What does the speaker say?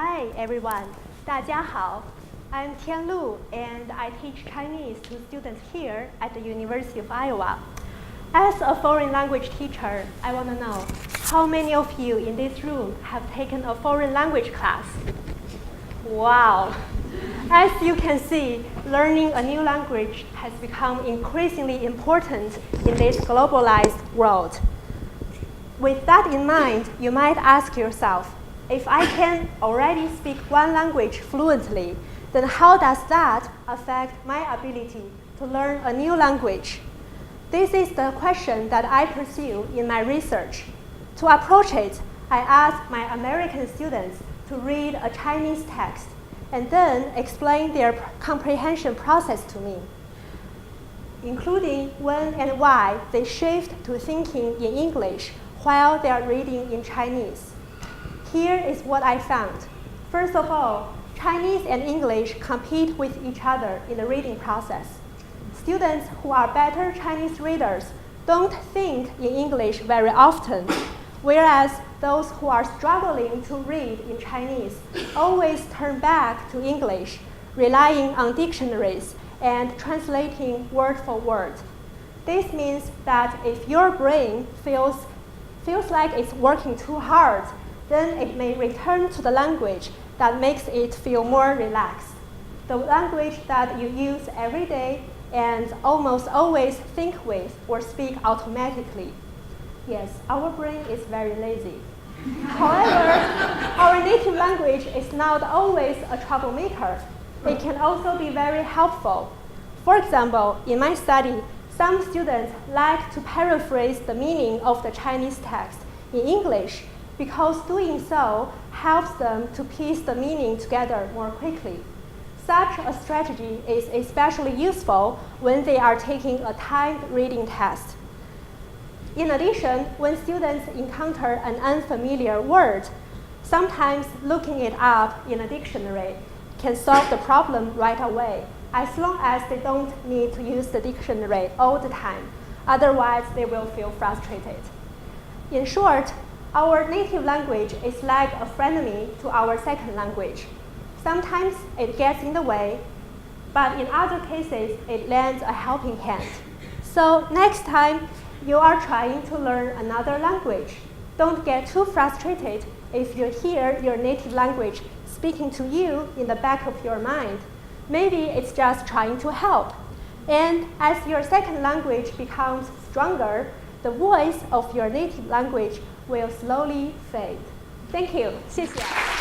Hi everyone, 大家好. I'm Tian Lu and I teach Chinese to students here at the University of Iowa. As a foreign language teacher, I want to know how many of you in this room have taken a foreign language class? Wow! As you can see, learning a new language has become increasingly important in this globalized world. With that in mind, you might ask yourself, if I can already speak one language fluently, then how does that affect my ability to learn a new language? This is the question that I pursue in my research. To approach it, I ask my American students to read a Chinese text and then explain their comprehension process to me, including when and why they shift to thinking in English while they are reading in Chinese. Here is what I found. First of all, Chinese and English compete with each other in the reading process. Students who are better Chinese readers don't think in English very often, whereas those who are struggling to read in Chinese always turn back to English, relying on dictionaries and translating word for word. This means that if your brain feels like it's working too hard, then it may return to the language that makes it feel more relaxed, the language that you use every day and almost always think with or speak automatically. Yes, our brain is very lazy. However, our native language is not always a troublemaker. It can also be very helpful. For example, in my study, some students like to paraphrase the meaning of the Chinese text in English because doing so helps them to piece the meaning together more quickly. Such a strategy is especially useful when they are taking a timed reading test. In addition, when students encounter an unfamiliar word, sometimes looking it up in a dictionary can solve the problem right away, as long as they don't need to use the dictionary all the time. Otherwise, they will feel frustrated. In short, our native language is like a frenemy to our second language. Sometimes it gets in the way, but in other cases, it lends a helping hand. So next time you are trying to learn another language, don't get too frustrated if you hear your native language speaking to you in the back of your mind. Maybe it's just trying to help. And as your second language becomes stronger, the voice of your native language will slowly fade. Thank you. 谢谢。